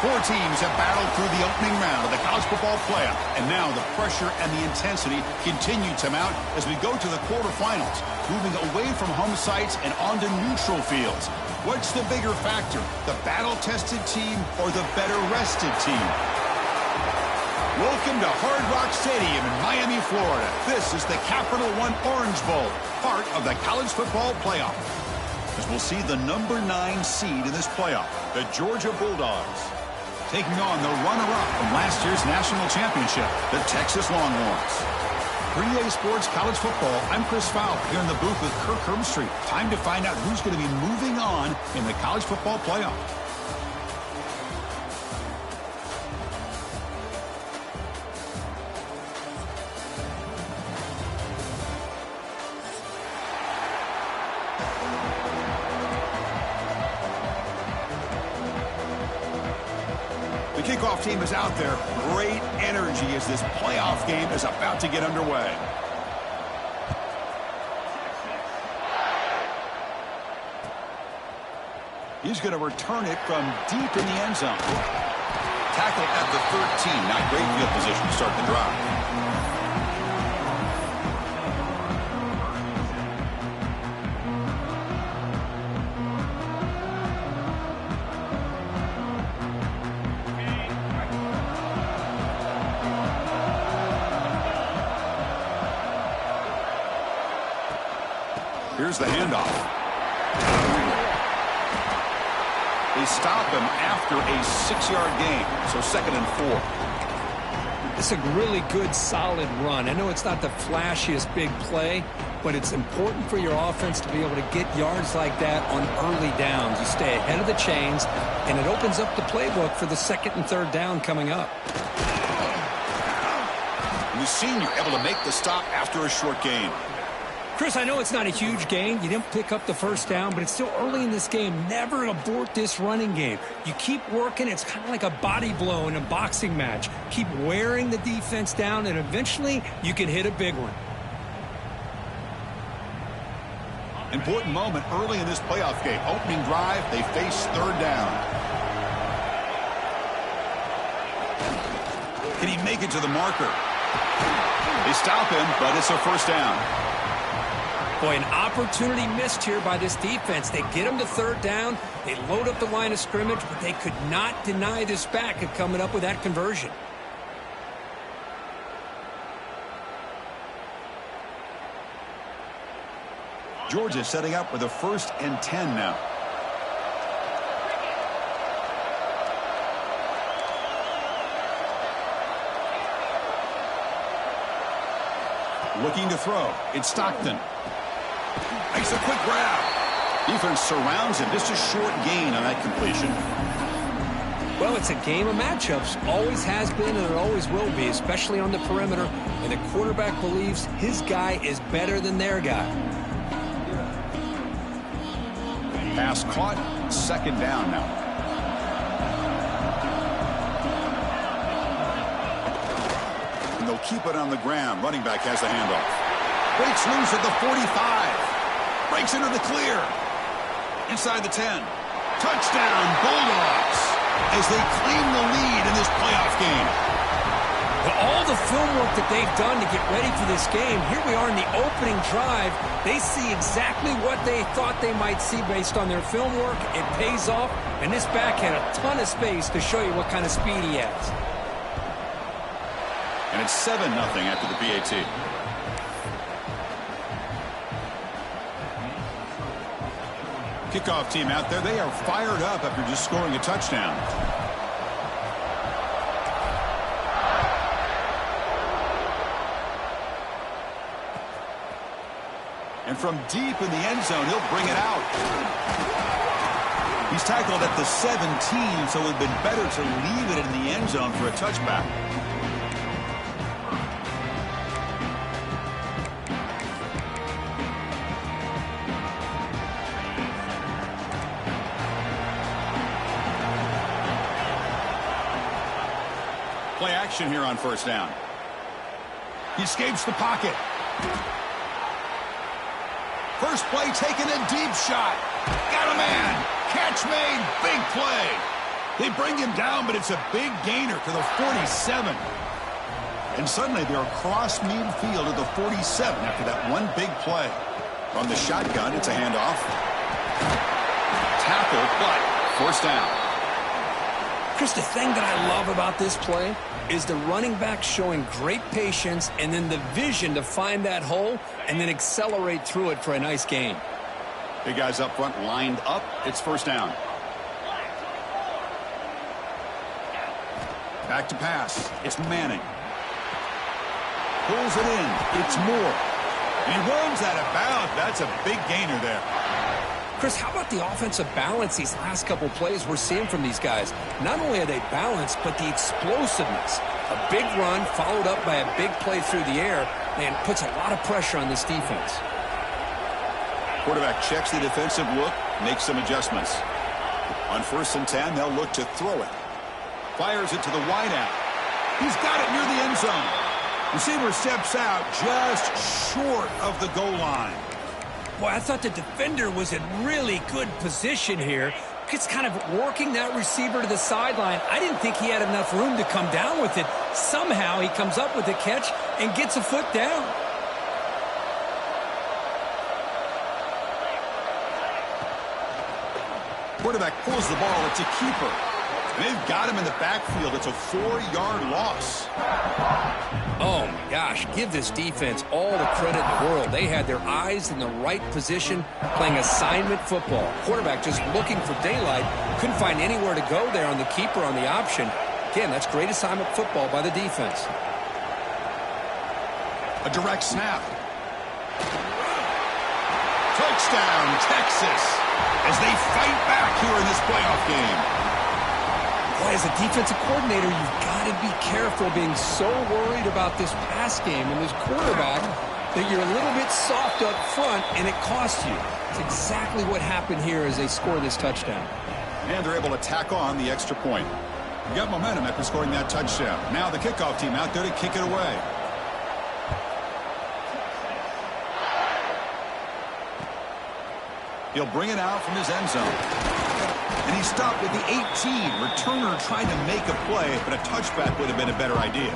Four teams have battled through the opening round of the college football playoff, and now the pressure and the intensity continue to mount as we go to the quarterfinals, moving away from home sites and onto neutral fields. What's the bigger factor, the battle-tested team or the better-rested team? Welcome to Hard Rock Stadium in Miami, Florida. This is the Capital One Orange Bowl, part of the college football playoff. As we'll see the number 9 seed in this playoff, the Georgia Bulldogs, taking on the runner-up from last year's national championship, the Texas Longhorns. For EA Sports College Football, I'm Chris Fowler here in the booth with Kirk Herbstreit. Time to find out who's going to be moving on in the college football playoff. The kickoff team is out there. Great energy as this playoff game is about to get underway. He's going to return it from deep in the end zone. Tackle at the 13. Not great field position to start the drive. Here's the handoff. They stop him after a 6-yard gain, so 2nd and 4. It's a really good, solid run. I know it's not the flashiest big play, but it's important for your offense to be able to get yards like that on early downs. You stay ahead of the chains, and it opens up the playbook for the 2nd and 3rd down coming up. The senior able to make the stop after a short gain. Chris, I know it's not a huge gain. You didn't pick up the 1st down, but it's still early in this game. Never abort this running game. You keep working. It's kind of like a body blow in a boxing match. Keep wearing the defense down, and eventually you can hit a big one. Important moment early in this playoff game. Opening drive, they face 3rd down. Can he make it to the marker? They stop him, but it's a 1st down. Boy, an opportunity missed here by this defense. They get him to 3rd down. They load up the line of scrimmage, but they could not deny this back of coming up with that conversion. Georgia setting up with a 1st and 10 now. Looking to throw. It's Stockton. Makes a quick grab. Defense surrounds him. Just a short gain on that completion. Well, it's a game of matchups. Always has been and it always will be, especially on the perimeter. And the quarterback believes his guy is better than their guy. Pass caught. 2nd down now. And they'll keep it on the ground. Running back has the handoff. Breaks loose at the 45. Breaks into the clear. Inside the 10. Touchdown, Bulldogs, as they claim the lead in this playoff game. Well, all the film work that they've done to get ready for this game, here we are in the opening drive. They see exactly what they thought they might see based on their film work. It pays off, and this back had a ton of space to show you what kind of speed he has. And it's 7-0 after the PAT. Kickoff team out there, they are fired up after just scoring a touchdown. And from deep in the end zone, he'll bring it out. He's tackled at the 17, so it would have been better to leave it in the end zone for a touchback. Play action here on 1st down. He escapes the pocket. First play taken, a deep shot. Got a man. Catch made. Big play. They bring him down, but it's a big gainer to the 47. And suddenly they're across midfield at the 47 after that one big play. From the shotgun, it's a handoff. Tackle, but first down. Chris, the thing that I love about this play is the running back showing great patience and then the vision to find that hole and then accelerate through it for a nice gain. Big guys up front lined up. It's first down. Back to pass. It's Manning. Pulls it in. It's Moore. And he runs out of bounds. That's a big gainer there. Chris, how about the offensive balance these last couple plays we're seeing from these guys? Not only are they balanced, but the explosiveness. A big run followed up by a big play through the air and puts a lot of pressure on this defense. Quarterback checks the defensive look, makes some adjustments. On 1st and 10, they'll look to throw it. Fires it to the wideout. He's got it near the end zone. Receiver steps out just short of the goal line. Boy, I thought the defender was in really good position here. It's kind of working that receiver to the sideline. I didn't think he had enough room to come down with it. Somehow he comes up with the catch and gets a foot down. Quarterback pulls the ball. It's a keeper. And they've got him in the backfield. It's a 4-yard loss. Oh, my gosh. Give this defense all the credit in the world. They had their eyes in the right position, playing assignment football. Quarterback just looking for daylight. Couldn't find anywhere to go there on the keeper on the option. Again, that's great assignment football by the defense. A direct snap. Touchdown, Texas, as they fight back here in this playoff game. Boy, as a defensive coordinator, you've got to be careful being so worried about this pass game and this quarterback that you're a little bit soft up front and it costs you. It's exactly what happened here as they score this touchdown. And they're able to tack on the extra point. You got momentum after scoring that touchdown. Now the kickoff team out there to kick it away. He'll bring it out from his end zone. And he stopped at the 18. Returner tried to make a play, but a touchback would have been a better idea.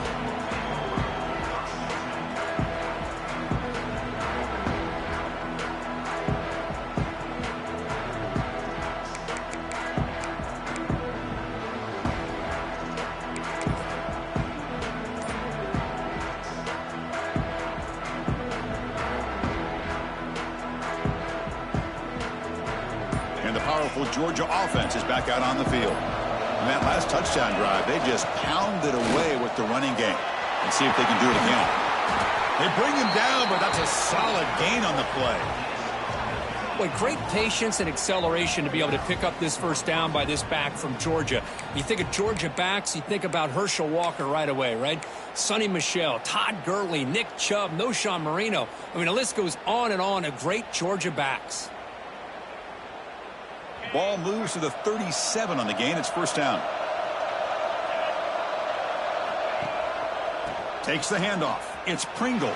Georgia offense is back out on the field. And that last touchdown drive, they just pounded away with the running game. And see if they can do it again. They bring him down, but that's a solid gain on the play. Boy, great patience and acceleration to be able to pick up this first down by this back from Georgia. You think of Georgia backs, you think about Herschel Walker right away, right? Sonny Michel, Todd Gurley, Nick Chubb, Noshawn Marino. I mean, the list goes on and on of great Georgia backs. Ball moves to the 37 on the gain. It's first down. Takes the handoff. It's Pringle.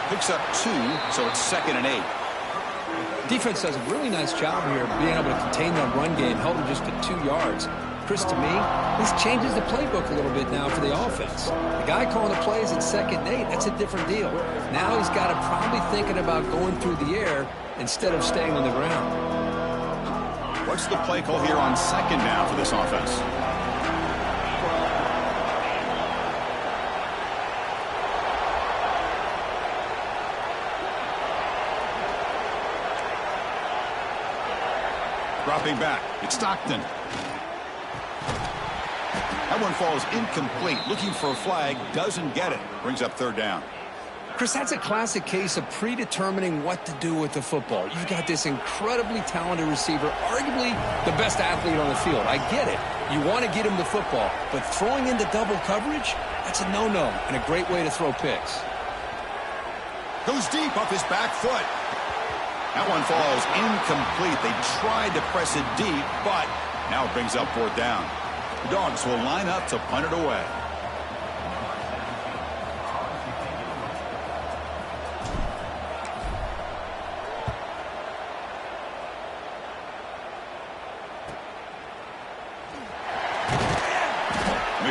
Picks up 2, so it's 2nd and 8. Defense does a really nice job here of being able to contain that run game, held him just to 2 yards. Chris, to me, this changes the playbook a little bit now for the offense. The guy calling the plays at 2nd and 8, that's a different deal. Now he's got to probably thinking about going through the air instead of staying on the ground. What's the play call here on 2nd down for this offense? Dropping back. It's Stockton. That one falls incomplete. Looking for a flag. Doesn't get it. Brings up 3rd down. Chris, that's a classic case of predetermining what to do with the football. You've got this incredibly talented receiver, arguably the best athlete on the field. I get it. You want to get him the football, but throwing into double coverage, that's a no-no and a great way to throw picks. Goes deep off his back foot. That one falls incomplete. They tried to press it deep, but now it brings up 4th down. The Dogs will line up to punt it away.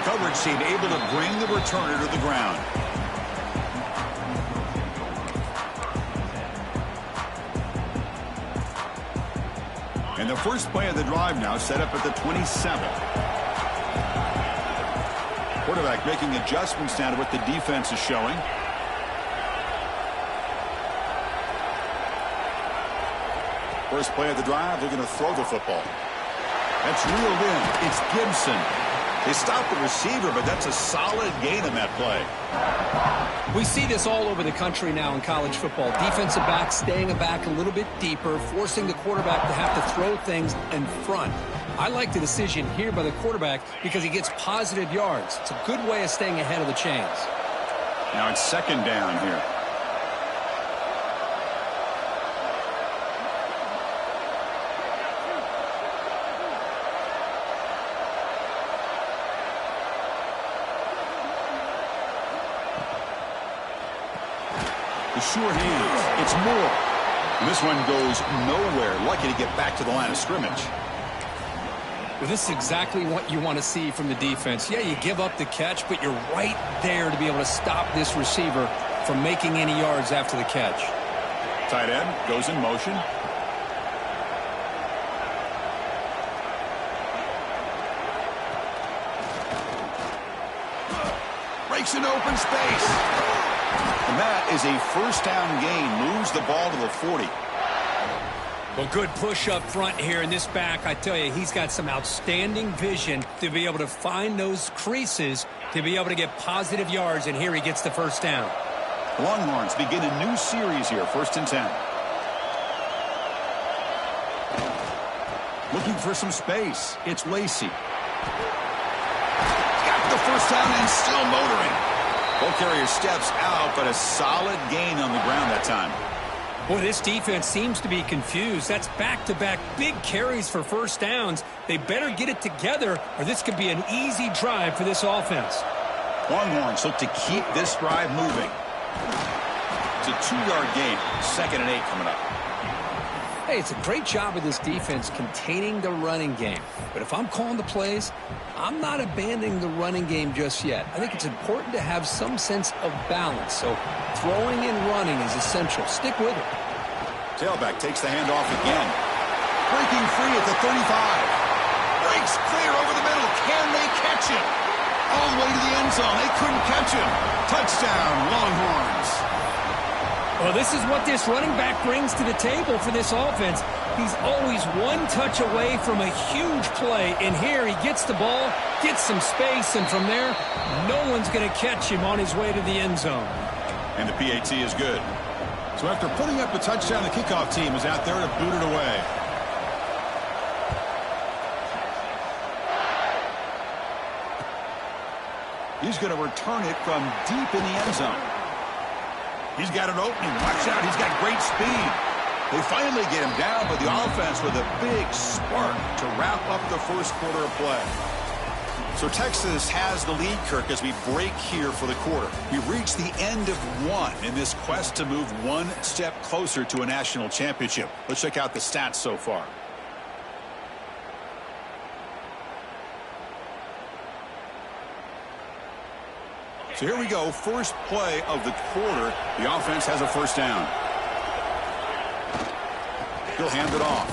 coverage team able to bring the returner to the ground. And the first play of the drive now set up at the 27. Quarterback making adjustments now to what the defense is showing. First play of the drive, they're going to throw the football. That's reeled in. It's Gibson. They stop the receiver, but that's a solid gain on that play. We see this all over the country now in college football. Defensive backs staying back a little bit deeper, forcing the quarterback to have to throw things in front. I like the decision here by the quarterback because he gets positive yards. It's a good way of staying ahead of the chains. Now it's second down here. The short hands. It's Moore. And this one goes nowhere. Lucky to get back to the line of scrimmage. Well, this is exactly what you want to see from the defense. Yeah, you give up the catch, but you're right there to be able to stop this receiver from making any yards after the catch. Tight end goes in motion. Breaks an open space. And that is a first down gain. Moves the ball to the 40. Well, good push up front here in this back. I tell you, he's got some outstanding vision to be able to find those creases to be able to get positive yards, and here he gets the first down. Longhorns begin a new series here, 1st and 10. Looking for some space. It's Lacey. Got the first down and still motoring. Ball carrier steps out, but a solid gain on the ground that time. Boy, this defense seems to be confused. That's back-to-back big carries for first downs. They better get it together, or this could be an easy drive for this offense. Longhorns look to keep this drive moving. It's a 2-yard gain. 2nd and 8 coming up. Hey, it's a great job of this defense containing the running game. But if I'm calling the plays, I'm not abandoning the running game just yet. I think it's important to have some sense of balance. So throwing and running is essential. Stick with it. Tailback takes the handoff again. Breaking free at the 35. Breaks clear over the middle. Can they catch him? All the way to the end zone. They couldn't catch him. Touchdown, Longhorns. Well, this is what this running back brings to the table for this offense. He's always one touch away from a huge play. And here he gets the ball, gets some space, and from there, no one's going to catch him on his way to the end zone. And the PAT is good. So after putting up a touchdown, the kickoff team is out there to boot it away. He's going to return it from deep in the end zone. He's got an opening. Watch out. He's got great speed. They finally get him down, but the offense with a big spark to wrap up the first quarter of play. So Texas has the lead, Kirk, as we break here for the quarter. We've reached the end of one in this quest to move one step closer to a national championship. Let's check out the stats so far. So here we go. First play of the quarter. The offense has a first down. He'll hand it off.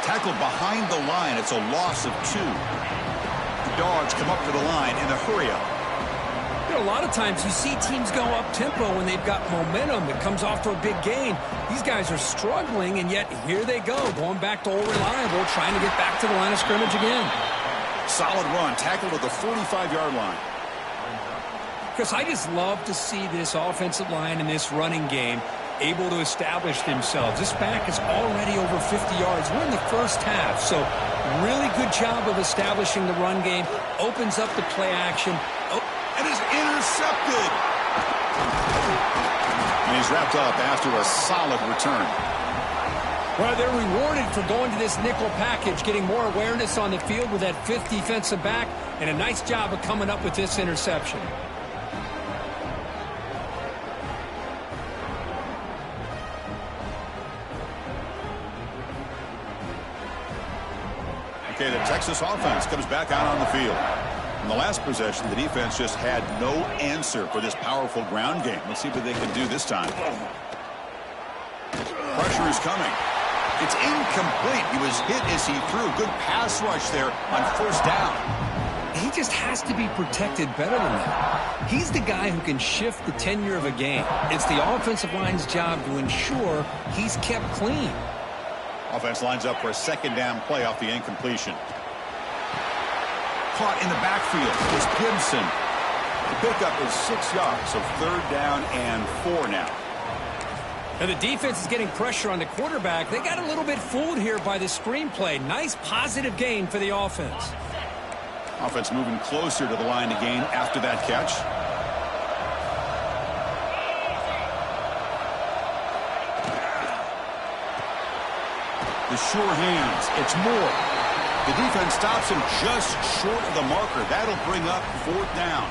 Tackled behind the line. It's a loss of 2. The Dogs come up to the line in a hurry-up. You know, a lot of times you see teams go up-tempo when they've got momentum. It comes off for a big gain. These guys are struggling, and yet here they go, going back to old reliable, trying to get back to the line of scrimmage again. Solid run. Tackled at the 45-yard line. Chris, I just love to see this offensive line and this running game able to establish themselves. This back is already over 50 yards. We're in the first half, so really good job of establishing the run game. Opens up the play action. Oh, and is intercepted. And he's wrapped up after a solid return. Well, they're rewarded for going to this nickel package, getting more awareness on the field with that 5th defensive back, and a nice job of coming up with this interception. Okay, the Texas offense comes back out on the field. In the last possession, the defense just had no answer for this powerful ground game. Let's see what they can do this time. Pressure is coming. It's incomplete. He was hit as he threw. Good pass rush there on first down. He just has to be protected better than that. He's the guy who can shift the tenure of a game. It's the offensive line's job to ensure he's kept clean. Offense lines up for a second down play off the incompletion. Caught in the backfield is Gibson. The pickup is 6 yards, so third down and 4 now. And the defense is getting pressure on the quarterback. They got a little bit fooled here by the screenplay. Nice positive gain for the offense. Offense moving closer to the line to gain after that catch. The sure hands. It's Moore. The defense stops him just short of the marker. That'll bring up fourth down.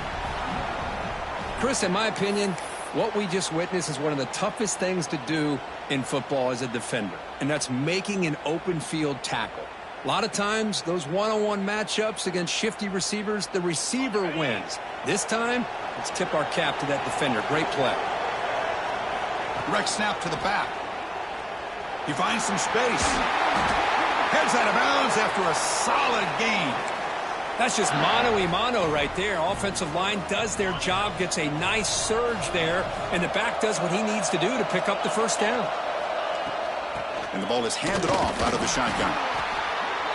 Chris, in my opinion, what we just witnessed is one of the toughest things to do in football as a defender, and that's making an open field tackle. A lot of times, those one-on-one matchups against shifty receivers, the receiver wins. This time, let's tip our cap to that defender. Great play. Direct snap to the back. He finds some space. Heads out of bounds after a solid gain. That's just mano-a-mano right there. Offensive line does their job, gets a nice surge there, and the back does what he needs to do to pick up the first down. And the ball is handed off out of the shotgun.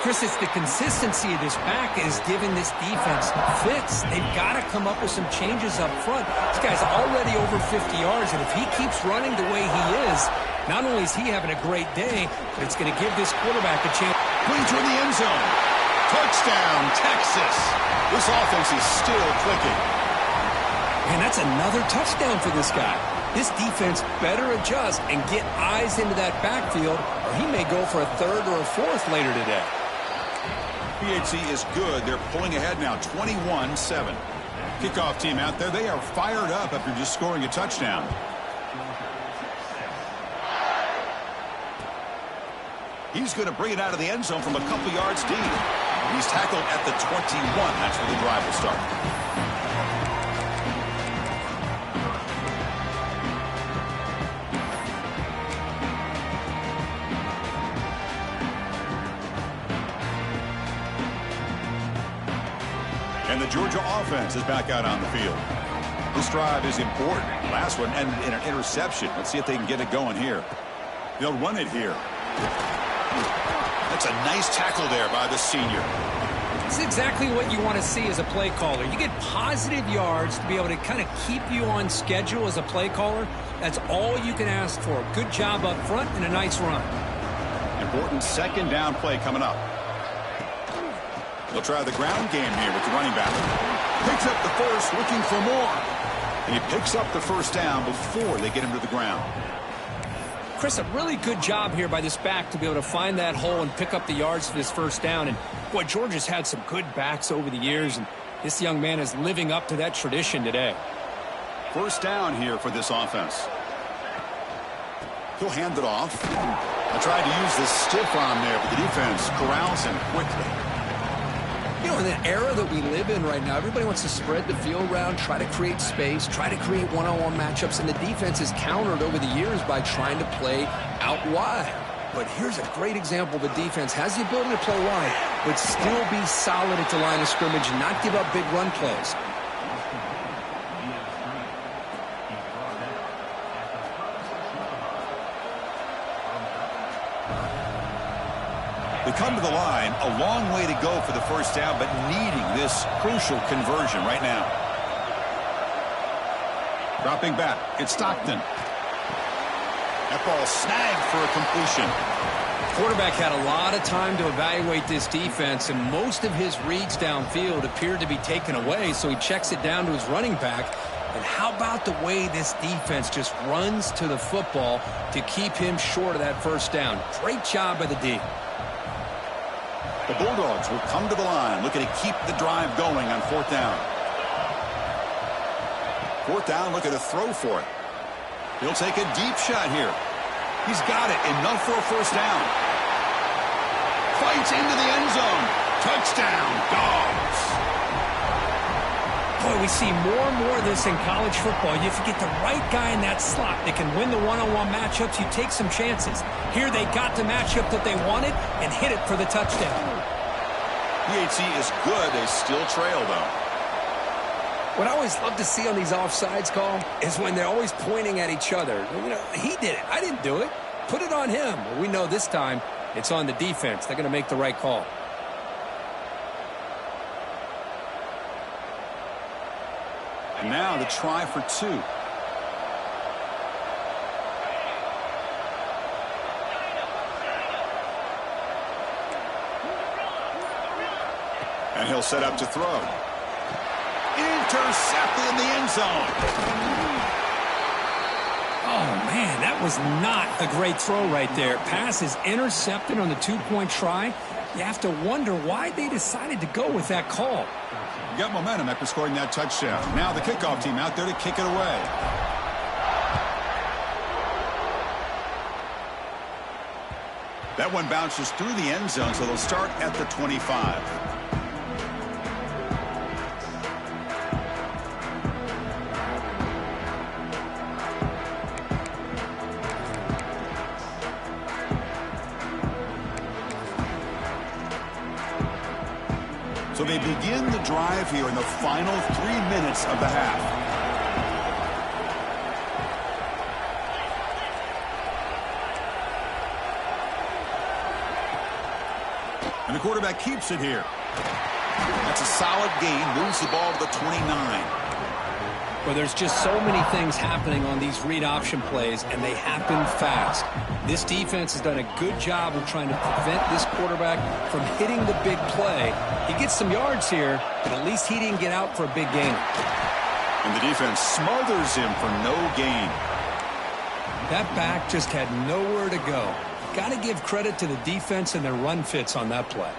Chris, it's the consistency of this back is giving this defense fits. They've got to come up with some changes up front. This guy's already over 50 yards, and if he keeps running the way he is, not only is he having a great day, but it's going to give this quarterback a chance. Clean in the end zone. Touchdown, Texas. This offense is still clicking. And that's another touchdown for this guy. This defense better adjust and get eyes into that backfield, or he may go for a third or a fourth later today. PHC is good. They're pulling ahead now, 21-7. Kickoff team out there. They are fired up after just scoring a touchdown. He's going to bring it out of the end zone from a couple yards deep. He's tackled at the 21. That's where the drive will start. And the Georgia offense is back out on the field. This drive is important. Last one ended in an interception. Let's see if they can get it going here. They'll run it here. That's a nice tackle there by the senior. It's exactly what you want to see as a play caller. You get positive yards to be able to kind of keep you on schedule as a play caller. That's all you can ask for. Good job up front and a nice run. Important second down play coming up. They'll try the ground game here with the running back. Picks up the first, looking for more. And he picks up the first down before they get him to the ground. Chris, a really good job here by this back to be able to find that hole and pick up the yards for this first down. And, boy, Georgia's had some good backs over the years, and this young man is living up to that tradition today. First down here for this offense. He'll hand it off. I tried to use the stiff arm there, but the defense corrals him quickly. You know, in the era that we live in right now, everybody wants to spread the field around, try to create space, try to create one-on-one matchups, and the defense is countered over the years by trying to play out wide. But here's a great example. The defense has the ability to play wide, but still be solid at the line of scrimmage and not give up big run plays. They come to the line, a long way to go for the first down, but needing this crucial conversion right now. Dropping back, it's Stockton. That ball snagged for a completion. Quarterback had a lot of time to evaluate this defense, and most of his reads downfield appeared to be taken away, so he checks it down to his running back. And how about the way this defense just runs to the football to keep him short of that first down? Great job by the D. The Bulldogs will come to the line, looking to keep the drive going on fourth down. Fourth down, look at a throw for it. He'll take a deep shot here. He's got it, enough for a first down. Fights into the end zone. Touchdown, Dogs. Boy, we see more and more of this in college football. If you get the right guy in that slot that can win the one-on-one matchups, you take some chances. Here they got the matchup that they wanted and hit it for the touchdown. PAT is good. They still trail, though. What I always love to see on these offsides call is when they're always pointing at each other. You know, he did it. I didn't do it. Put it on him. Well, we know this time it's on the defense. They're going to make the right call. And now the try for 2. And he'll set up to throw. Intercepted in the end zone. Oh, man, that was not a great throw right there. Pass is intercepted on the 2-point try. You have to wonder why they decided to go with that call. You got momentum after scoring that touchdown. Now the kickoff team out there to kick it away. That one bounces through the end zone, so they'll start at the 25. So they begin the drive here in the final 3 minutes of the half. And the quarterback keeps it here. That's a solid gain. Moves the ball to the 29. Well, there's just so many things happening on these read option plays, and they happen fast. This defense has done a good job of trying to prevent this quarterback from hitting the big play. He gets some yards here, but at least he didn't get out for a big gain. And the defense smothers him for no gain. That back just had nowhere to go. Got to give credit to the defense and their run fits on that play.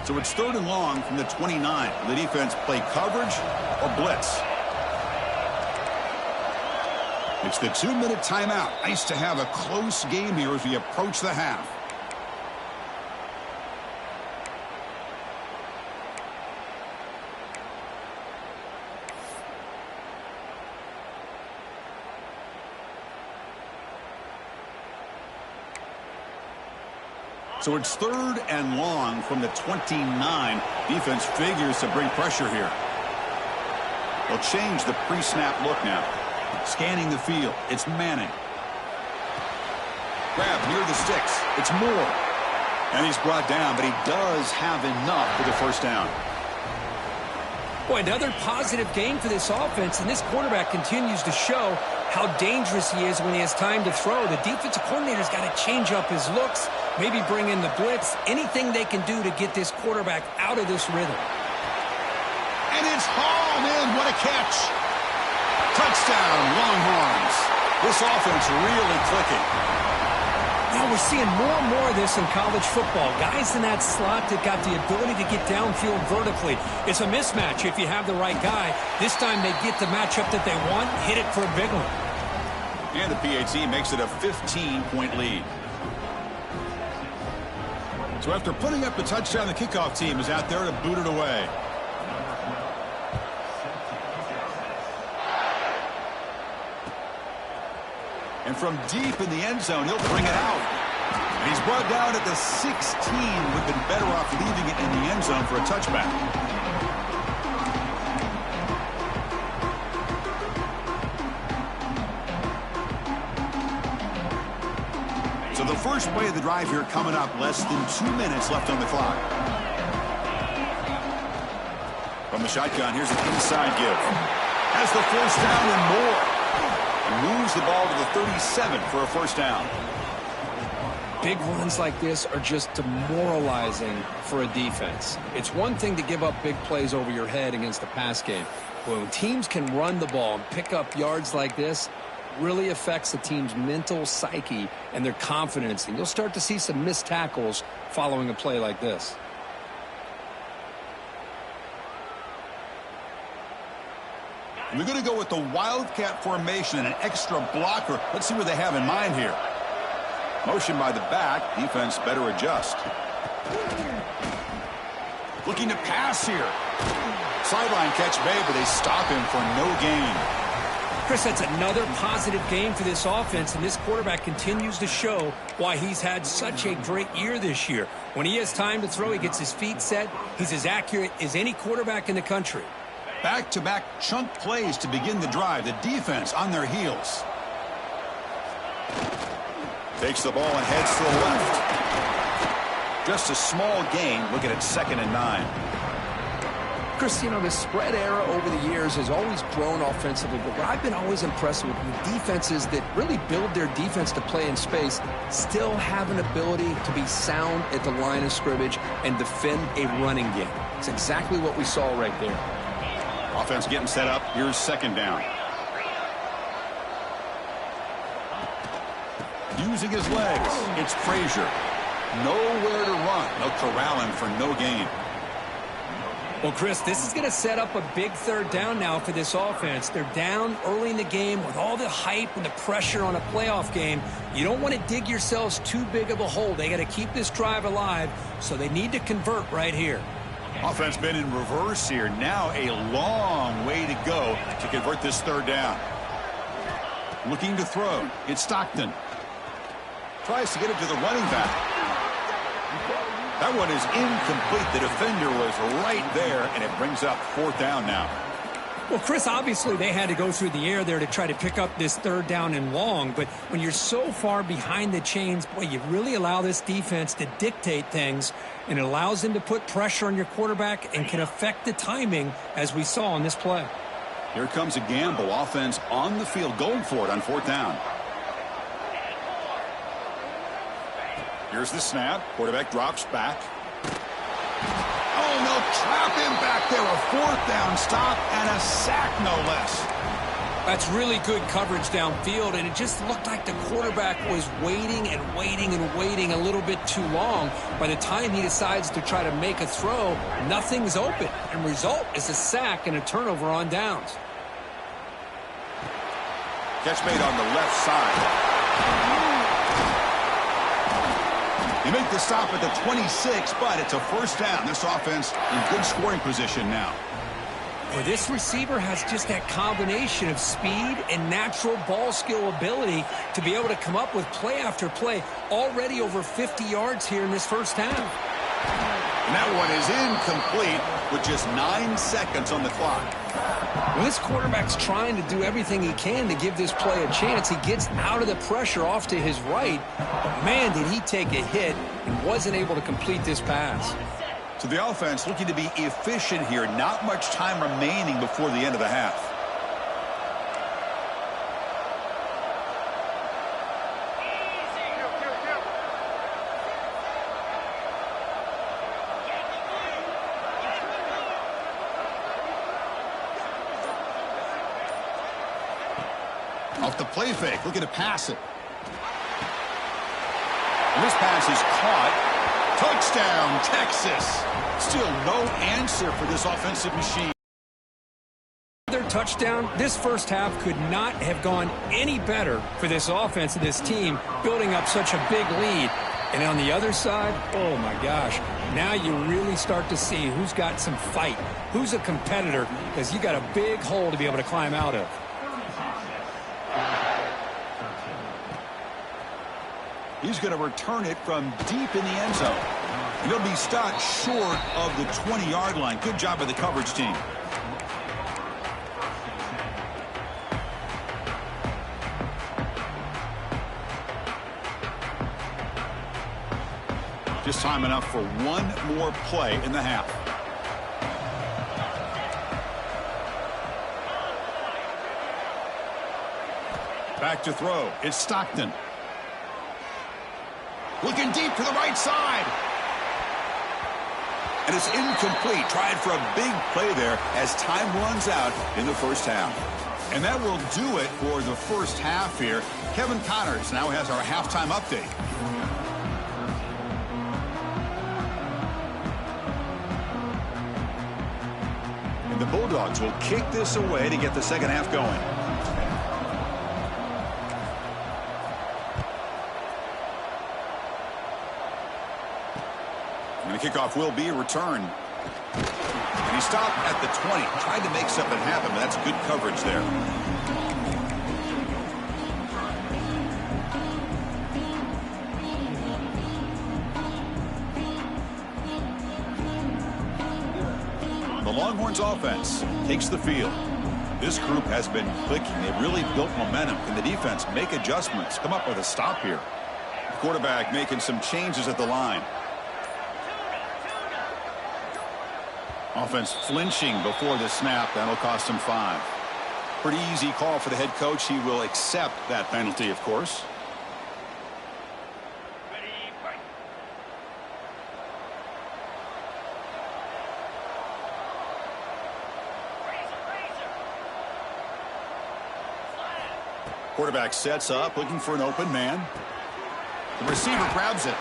So it's 3rd and long from the 29. The defense play coverage or blitz. It's the 2-minute timeout. Nice to have a close game here as we approach the half. So it's 3rd and long from the 29. Defense figures to bring pressure here. They'll change the pre-snap look now. Scanning the field. It's Manning. Grab near the sticks. It's Moore. And he's brought down, but he does have enough for the first down. Boy, another positive gain for this offense, and this quarterback continues to show how dangerous he is when he has time to throw. The defensive coordinator's got to change up his looks, maybe bring in the blitz, anything they can do to get this quarterback out of this rhythm. And it's hauled in. What a catch. Touchdown, Longhorns. This offense really clicking. Now we're seeing more and more of this in college football. Guys in that slot that got the ability to get downfield vertically. It's a mismatch if you have the right guy. This time they get the matchup that they want, hit it for a big one. And the PAT makes it a 15-point lead. So after putting up the touchdown, the kickoff team is out there to boot it away. And from deep in the end zone, he'll bring it out. And he's brought down at the 16. Would have been better off leaving it in the end zone for a touchback. So the first play of the drive here coming up. Less than 2 minutes left on the clock. From the shotgun, here's an inside give. Has the first down and more. Moves the ball to the 37 for a first down. Big runs like this are just demoralizing for a defense. It's one thing to give up big plays over your head against the pass game. But when teams can run the ball and pick up yards like this, it really affects the team's mental psyche and their confidence. And you'll start to see some missed tackles following a play like this. We're going to go with the Wildcat formation and an extra blocker. Let's see what they have in mind here. Motion by the back. Defense better adjust. Looking to pass here. Sideline catch made, but they stop him for no gain. Chris, that's another positive game for this offense, and this quarterback continues to show why he's had such a great year this year. When he has time to throw, he gets his feet set. He's as accurate as any quarterback in the country. Back-to-back chunk plays to begin the drive. The defense on their heels. Takes the ball and heads to the left. Just a small gain. Looking at 2nd and 9. Chris, you know, the spread era over the years has always grown offensively, but what I've been always impressed with defenses that really build their defense to play in space still have an ability to be sound at the line of scrimmage and defend a running game. It's exactly what we saw right there. Offense getting set up. Here's 2nd down. Using his legs. It's Frazier. Nowhere to run. They'll corral him for no gain. Well, Chris, this is going to set up a big 3rd down now for this offense. They're down early in the game with all the hype and the pressure on a playoff game. You don't want to dig yourselves too big of a hole. They got to keep this drive alive, so they need to convert right here. Offense been in reverse here. Now a long way to go to convert this 3rd down. Looking to throw. It's Stockton. Tries to get it to the running back. That one is incomplete. The defender was right there, and it brings up 4th down now. Well, Chris, obviously they had to go through the air there to try to pick up this 3rd down and long, but when you're so far behind the chains, boy, you really allow this defense to dictate things, and it allows them to put pressure on your quarterback and can affect the timing, as we saw on this play. Here comes a gamble. Offense on the field going for it on 4th down. Here's the snap. Quarterback drops back. Oh, no, trap him back there. A 4th down stop and a sack, no less. That's really good coverage downfield, and it just looked like the quarterback was waiting and waiting and waiting a little bit too long. By the time he decides to try to make a throw, nothing's open, and result is a sack and a turnover on downs. Catch made on the left side. You make the stop at the 26, but it's a 1st down. This offense in good scoring position now. Well, this receiver has just that combination of speed and natural ball skill ability to be able to come up with play after play. Already over 50 yards here in this 1st half. And that one is incomplete with just 9 seconds on the clock. When this quarterback's trying to do everything he can to give this play a chance, he gets out of the pressure off to his right. But, man, did he take a hit and wasn't able to complete this pass. So the offense looking to be efficient here. Not much time remaining before the end of the half. Off the play fake, looking to pass it. And this pass is caught. Touchdown, Texas. Still no answer for this offensive machine. Their touchdown, this 1st half could not have gone any better for this offense and this team, building up such a big lead. And on the other side, oh my gosh, now you really start to see who's got some fight, who's a competitor, because you got a big hole to be able to climb out of. He's going to return it from deep in the end zone. And he'll be stopped short of the 20-yard line. Good job by the coverage team. Just time enough for one more play in the half. Back to throw. It's Stockton. Looking deep to the right side. And it's incomplete. Tried for a big play there as time runs out in the 1st half. And that will do it for the 1st half here. Kevin Connors now has our halftime update. And the Bulldogs will kick this away to get the 2nd half going. And the kickoff will be a return. stop at the 20. Tried to make something happen, but that's good coverage there. The Longhorns offense takes the field. This group has been clicking. They've really built momentum. Can the defense make adjustments? Come up with a stop here. The quarterback making some changes at the line. Offense flinching before the snap. That'll cost him 5. Pretty easy call for the head coach. He will accept that penalty, of course. Quarterback sets up, looking for an open man. The receiver grabs it.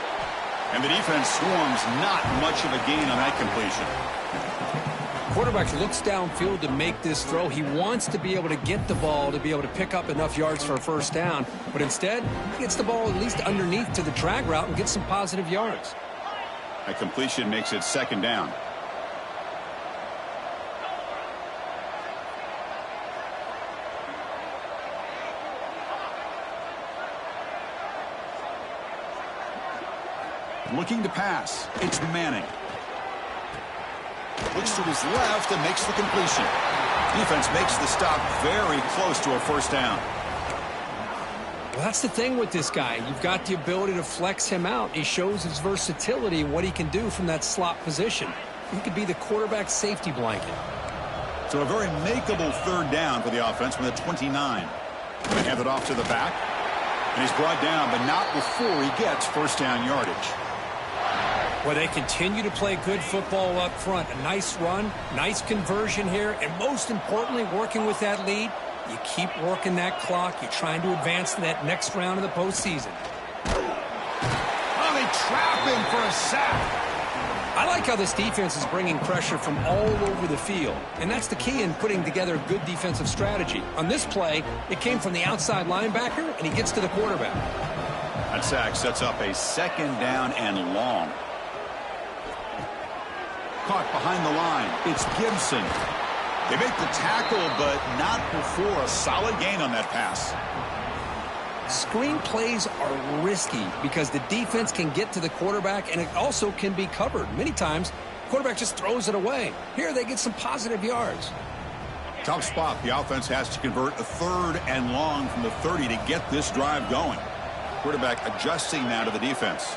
And the defense swarms. Not much of a gain on that completion. Quarterback looks downfield to make this throw. He wants to be able to get the ball to be able to pick up enough yards for a first down. But instead, he gets the ball at least underneath to the drag route and gets some positive yards. That completion makes it 2nd down. Looking to pass. It's Manning. Looks to his left and makes the completion. Defense makes the stop very close to a first down. Well, that's the thing with this guy. You've got the ability to flex him out. He shows his versatility and what he can do from that slot position. He could be the quarterback safety blanket. So a very makeable 3rd down for the offense from the 29. They hand it off to the back. And he's brought down, but not before he gets first down yardage. Well, they continue to play good football up front. A nice run, nice conversion here, and most importantly, working with that lead, you keep working that clock. You're trying to advance to that next round of the postseason. Oh, they trap him for a sack. I like how this defense is bringing pressure from all over the field, and that's the key in putting together a good defensive strategy. On this play, it came from the outside linebacker, and he gets to the quarterback. That sack sets up a 2nd down and long. Caught behind the line. It's Gibson. They make the tackle, but not before a solid gain on that pass. Screen plays are risky because the defense can get to the quarterback, and it also can be covered. Many times, the quarterback just throws it away. Here, they get some positive yards. Tough spot. The offense has to convert a 3rd and long from the 30 to get this drive going. Quarterback adjusting now to the defense.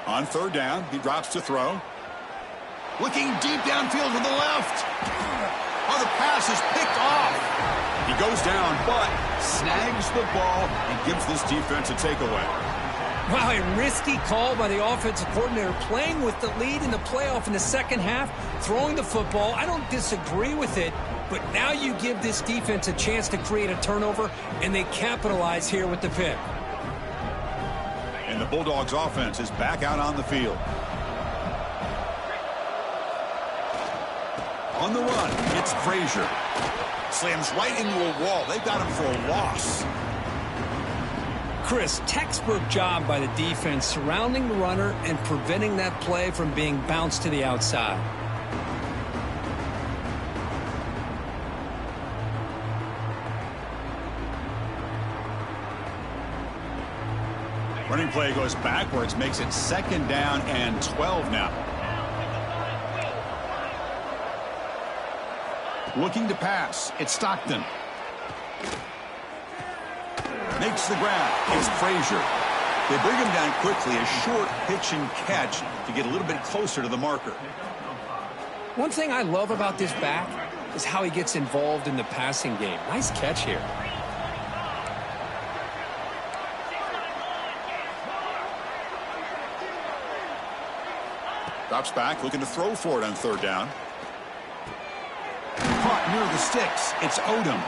On 3rd down, he drops to throw. Looking deep downfield to the left. Oh, the pass is picked off. He goes down, but snags the ball and gives this defense a takeaway. Wow, a risky call by the offensive coordinator, playing with the lead in the playoff in the 2nd half, throwing the football. I don't disagree with it, but now you give this defense a chance to create a turnover, and they capitalize here with the pick. And the Bulldogs offense is back out on the field. On the run, it's Frazier. Slams right into a wall. They've got him for a loss. Chris, textbook job by the defense surrounding the runner and preventing that play from being bounced to the outside. Running play goes backwards, makes it 2nd down and 12 now. Looking to pass. It's Stockton. Makes the grab. It's Frazier. They bring him down quickly. A short pitch and catch to get a little bit closer to the marker. One thing I love about this back is how he gets involved in the passing game. Nice catch here. Drops back, looking to throw for it on 3rd down. Caught near the sticks. It's Odom.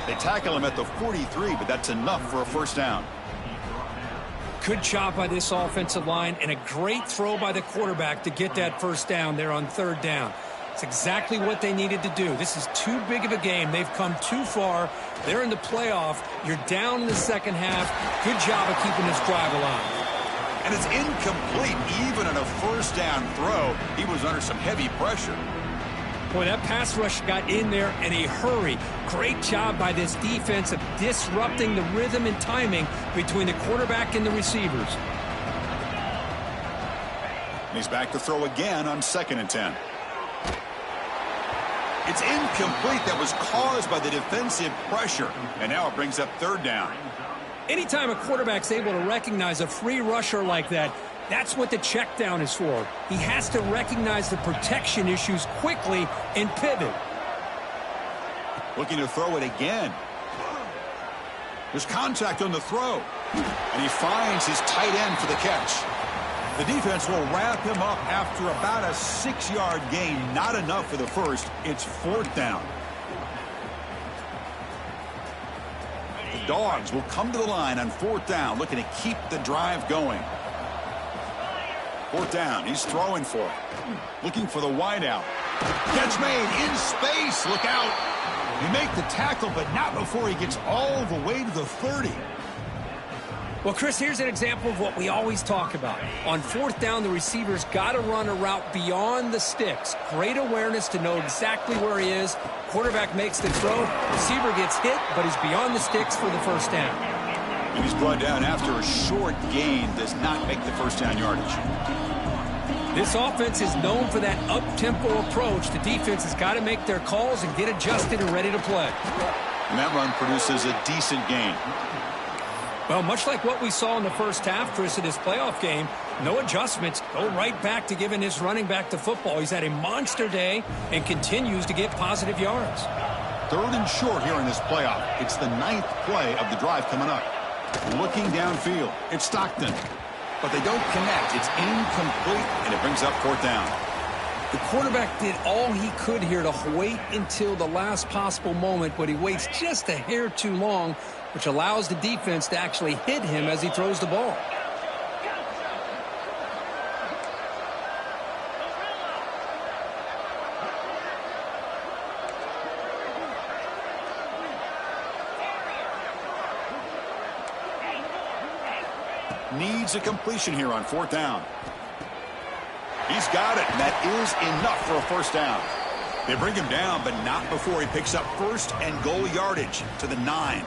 They tackle him at the 43, but that's enough for a first down. Good job by this offensive line and a great throw by the quarterback to get that first down there on 3rd down. It's exactly what they needed to do. This is too big of a game. They've come too far. They're in the playoff. You're down in the second half. Good job of keeping this drive alive. And it's incomplete. Even on a first down throw, he was under some heavy pressure. Boy, that pass rush got in there in a hurry. Great job by this defense of disrupting the rhythm and timing between the quarterback and the receivers. He's back to throw again on 2nd and 10. It's incomplete. That was caused by the defensive pressure. And now it brings up 3rd down. Anytime a quarterback's able to recognize a free rusher like that, that's what the check down is for. He has to recognize the protection issues quickly and pivot. Looking to throw it again. There's contact on the throw. And he finds his tight end for the catch. The defense will wrap him up after about a 6-yard gain. Not enough for the first. It's 4th down. The Dogs will come to the line on 4th down, looking to keep the drive going. 4th down. He's throwing for it. Looking for the wideout. Catch made in space. Look out. He make the tackle, but not before he gets all the way to the 30. Well, Chris, here's an example of what we always talk about. On 4th down, the receiver's got to run a route beyond the sticks. Great awareness to know exactly where he is. Quarterback makes the throw. Receiver gets hit, but he's beyond the sticks for the first down. And he's brought down after a short gain. Does not make the first down yardage. This offense is known for that up-tempo approach. The defense has got to make their calls and get adjusted and ready to play. And that run produces a decent gain. Well, much like what we saw in the first half, Chris, in this playoff game, no adjustments. Go right back to giving his running back the football. He's had a monster day and continues to get positive yards. 3rd and short here in this playoff. It's the 9th play of the drive coming up. Looking downfield. It's Stockton. But they don't connect. It's incomplete, and it brings up 4th down. The quarterback did all he could here to wait until the last possible moment, but he waits just a hair too long, which allows the defense to actually hit him as he throws the ball. Needs a completion here on 4th down. He's got it, and that is enough for a first down. They bring him down, but not before he picks up 1st and goal yardage to the 9.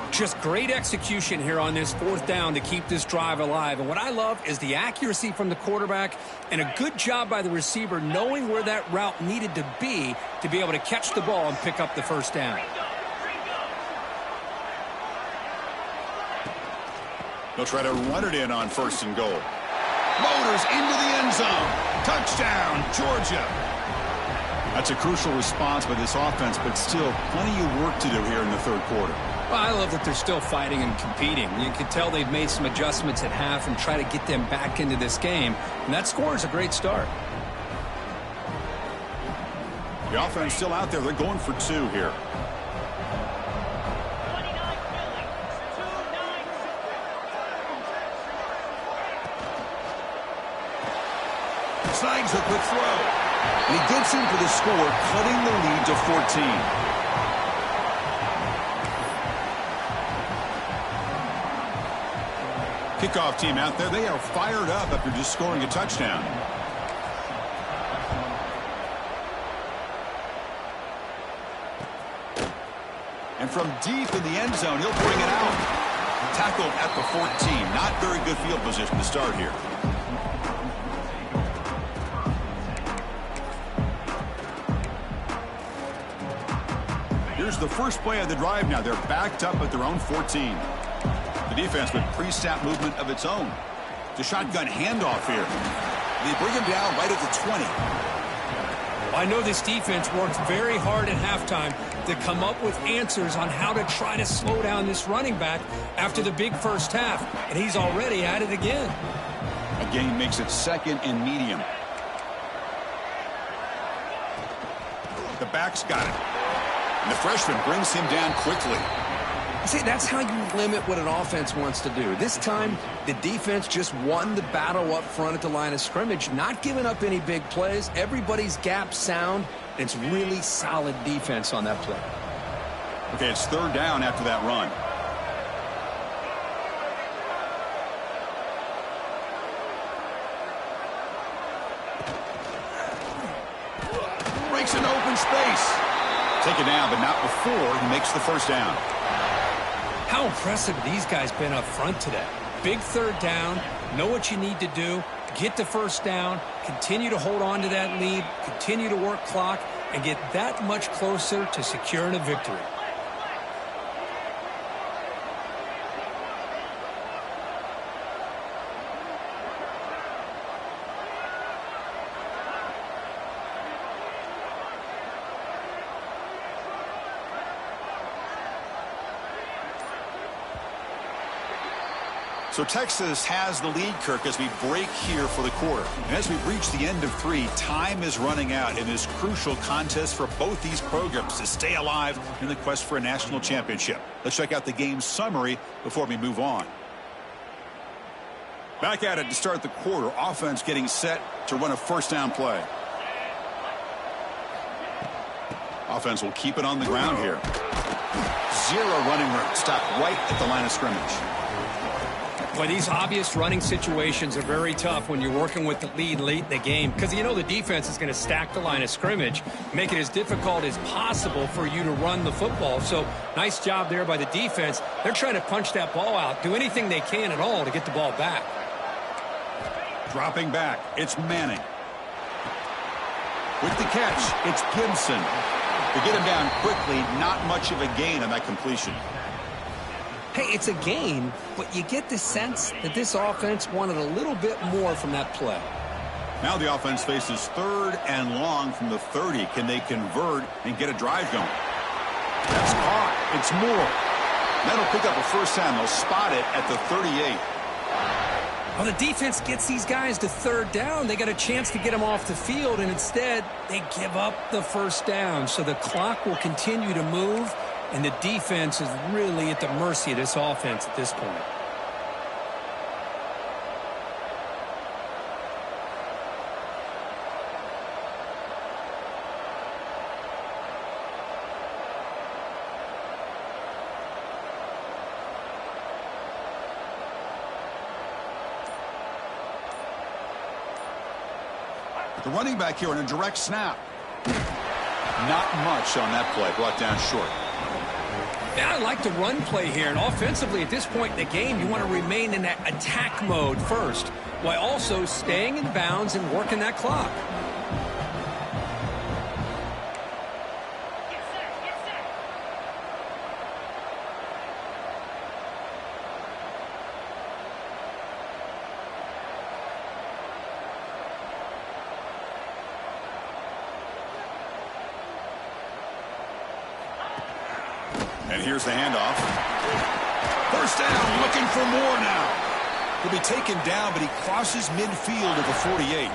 Just great execution here on this 4th down to keep this drive alive. And what I love is the accuracy from the quarterback and a good job by the receiver knowing where that route needed to be able to catch the ball and pick up the first down. They'll try to run it in on 1st and goal. Motors into the end zone. Touchdown, Georgia. That's a crucial response by this offense, but still plenty of work to do here in the 3rd quarter. Well, I love that they're still fighting and competing. You can tell they've made some adjustments at half and try to get them back into this game. And that score is a great start. The offense still out there. They're going for 2 here. Snags a quick throw. And he gets in for the score, cutting the lead to 14. Kickoff team out there. They are fired up after just scoring a touchdown. And from deep in the end zone, he'll bring it out. Tackled at the 14. Not very good field position to start here. Here's the first play of the drive now. They're backed up at their own 14. The defense with pre-snap movement of its own. The shotgun handoff here. They bring him down right at the 20. I know this defense worked very hard at halftime to come up with answers on how to try to slow down this running back after the big first half, and he's already at it again. A gain makes it 2nd and medium. The back's got it. And the freshman brings him down quickly. See, that's how you limit what an offense wants to do. This time, the defense just won the battle up front at the line of scrimmage, not giving up any big plays. Everybody's gap sound. It's really solid defense on that play. Okay, it's third down after that run. Breaks an open space. Take it down, but not before he makes the first down. How impressive have these guys been up front today? Big third down, know what you need to do, get the first down, continue to hold on to that lead, continue to work clock, and get that much closer to securing a victory. So Texas has the lead, Kirk, as we break here for the quarter. And as we reach the end of 3, time is running out in this crucial contest for both these programs to stay alive in the quest for a national championship. Let's check out the game summary before we move on. Back at it to start the quarter. Offense getting set to run a first down play. Offense will keep it on the ground here. 0 running room. Stop right at the line of scrimmage. Boy, these obvious running situations are very tough when you're working with the lead late in the game because you know the defense is going to stack the line of scrimmage, make it as difficult as possible for you to run the football. So nice job there by the defense. They're trying to punch that ball out, do anything they can at all to get the ball back. Dropping back, it's Manning. With the catch, it's Gibson. To get him down quickly, not much of a gain on that completion. Hey, it's a gain, but you get the sense that this offense wanted a little bit more from that play. Now the offense faces third and long from the 30. Can they convert and get a drive going? That's caught. It's Moore. That'll pick up a first down. They'll spot it at the 38. Well, the defense gets these guys to third down. They got a chance to get them off the field, and instead they give up the first down. So the clock will continue to move. And the defense is really at the mercy of this offense at this point. The running back here in a direct snap. Not much on that play. Brought down short. Yeah, I like the run play here, and offensively at this point in the game, you want to remain in that attack mode first, while also staying in bounds and working that clock. And here's the handoff. First down, looking for more now. He'll be taken down, but he crosses midfield at the 48.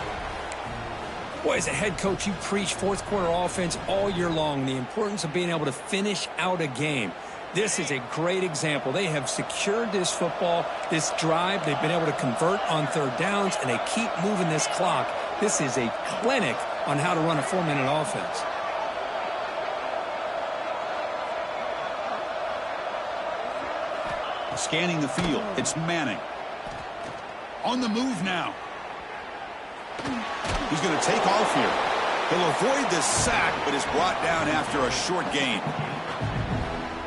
Boy, as a head coach, you preach fourth quarter offense all year long, the importance of being able to finish out a game. This is a great example. They have secured this football, this drive. They've been able to convert on third downs, and they keep moving this clock. This is a clinic on how to run a 4-minute offense. Scanning the field, it's Manning. On the move now. He's going to take off here. He'll avoid this sack, but is brought down after a short gain.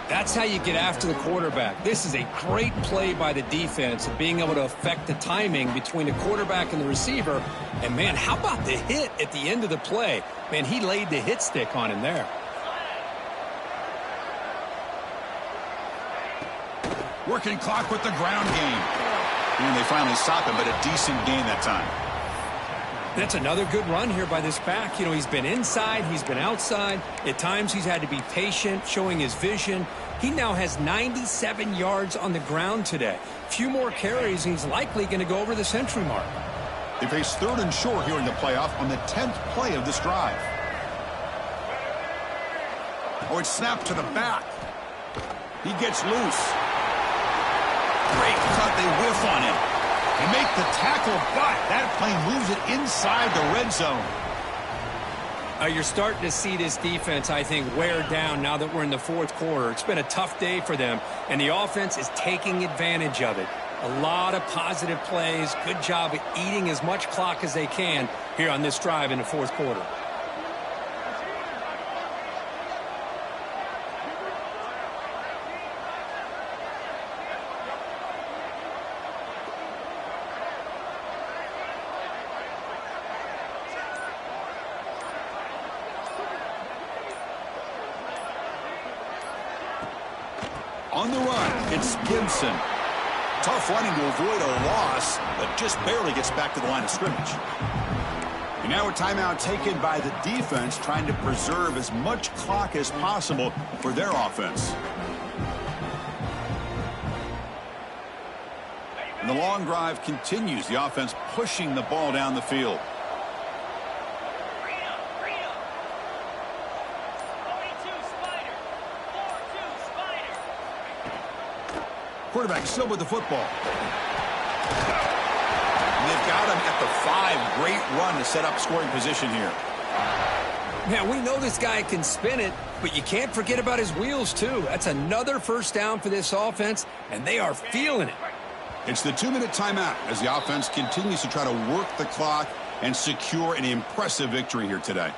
That's how you get after the quarterback. This is a great play by the defense of being able to affect the timing between the quarterback and the receiver. And, man, how about the hit at the end of the play? Man, he laid the hit stick on him there. Working clock with the ground game. And they finally stop him, but a decent gain that time. That's another good run here by this back. You know, he's been inside, he's been outside. At times he's had to be patient, showing his vision. He now has 97 yards on the ground today. Few more carries, and he's likely going to go over the century mark. They face third and short here in the playoff on the 10th play of this drive. Oh, it's snapped to the back. He gets loose. Great cut. They whiff on him. They make the tackle, but that plane moves it inside the red zone. You're starting to see this defense, I think, wear down now that we're in the fourth quarter. It's been a tough day for them, and the offense is taking advantage of it. A lot of positive plays. Good job at eating as much clock as they can here on this drive in the fourth quarter. On the run, it's Gibson. Tough running to avoid a loss, but just barely gets back to the line of scrimmage. And now a timeout taken by the defense, trying to preserve as much clock as possible for their offense. And the long drive continues. The offense pushing the ball down the field. Quarterback still with the football. And they've got him at the 5. Great run to set up scoring position here. Man, we know this guy can spin it, but you can't forget about his wheels, too. That's another first down for this offense, and they are feeling it. It's the 2-minute timeout as the offense continues to try to work the clock and secure an impressive victory here today.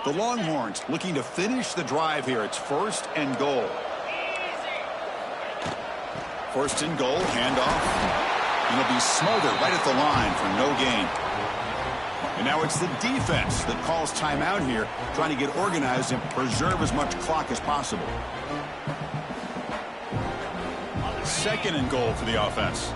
The Longhorns looking to finish the drive here. It's 1st and goal. 1st and goal, handoff. And it'll be smothered right at the line for no gain. And now it's the defense that calls timeout here, trying to get organized and preserve as much clock as possible. 2nd and goal for the offense.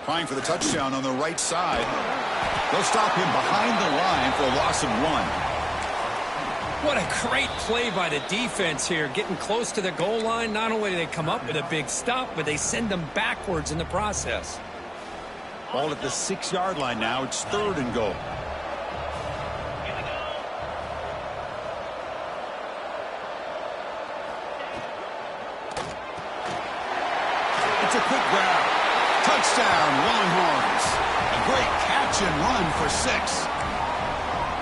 Trying for the touchdown on the right side. They'll stop him behind the line for a loss of 1. What a great play by the defense here, getting close to the goal line. Not only do they come up with a big stop, but they send them backwards in the process. Ball at the 6-yard line now. It's 3rd and goal. It's a quick grab. Touchdown, Longhorns. A great catch and run for 6.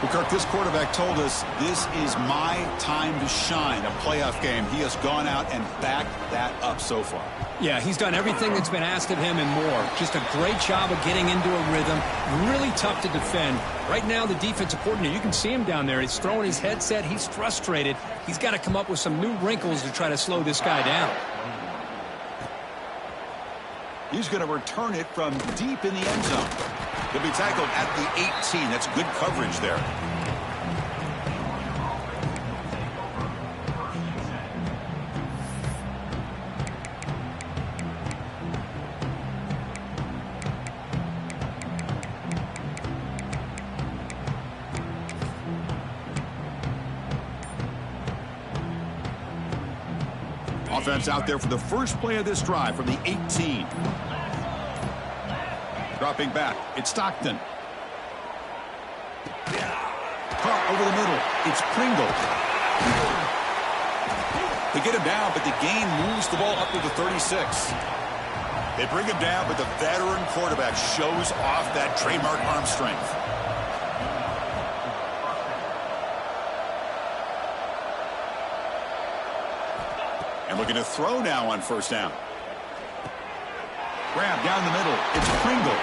Well, Kirk, this quarterback told us this is my time to shine, a playoff game. He has gone out and backed that up so far. Yeah, he's done everything that's been asked of him and more. Just a great job of getting into a rhythm. Really tough to defend. Right now, the defensive coordinator, you can see him down there. He's throwing his headset. He's frustrated. He's got to come up with some new wrinkles to try to slow this guy down. He's going to return it from deep in the end zone. He'll be tackled at the 18. That's good coverage there. Offense out there for the first play of this drive from the 18. Dropping back, it's Stockton. Caught over the middle, it's Pringle. They get him down, but the gain moves the ball up to the 36. They bring him down, but the veteran quarterback shows off that trademark arm strength. And looking to throw now on 1st down. Grab down the middle. It's Pringle.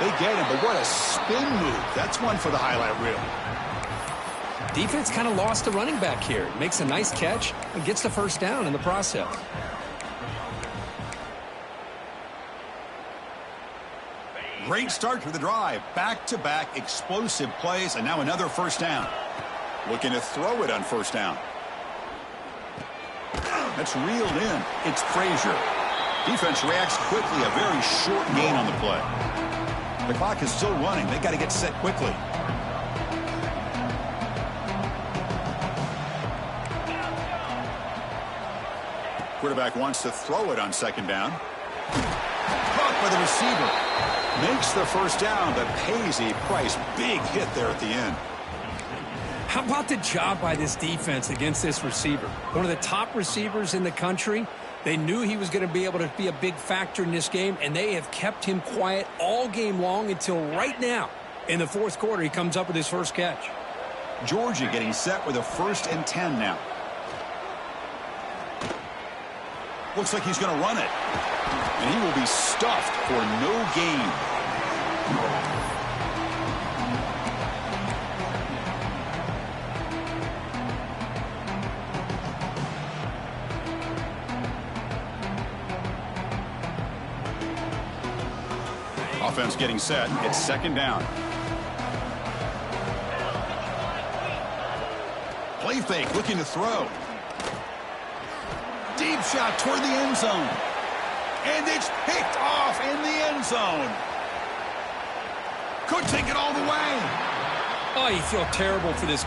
They get him, but what a spin move. That's one for the highlight reel. Defense kind of lost the running back here. Makes a nice catch and gets the 1st down in the process. Great start to the drive. Back-to-back explosive plays, and now another 1st down. Looking to throw it on 1st down. That's reeled in. It's Frazier. Defense reacts quickly. A very short gain on the play. The clock is still running. They got to get set quickly. Quarterback wants to throw it on second down. Caught by the receiver. Makes the first down, but pays a price. Big hit there at the end. How about the job by this defense against this receiver? One of the top receivers in the country. They knew he was going to be able to be a big factor in this game, and they have kept him quiet all game long until right now. In the fourth quarter, he comes up with his first catch. Georgia getting set with a 1st and 10 now. Looks like he's going to run it. And he will be stuffed for no gain. Offense getting set. It's second down. Play fake, looking to throw. Deep shot toward the end zone. And it's picked off in the end zone. Could take it all the way. Oh, you feel terrible for this.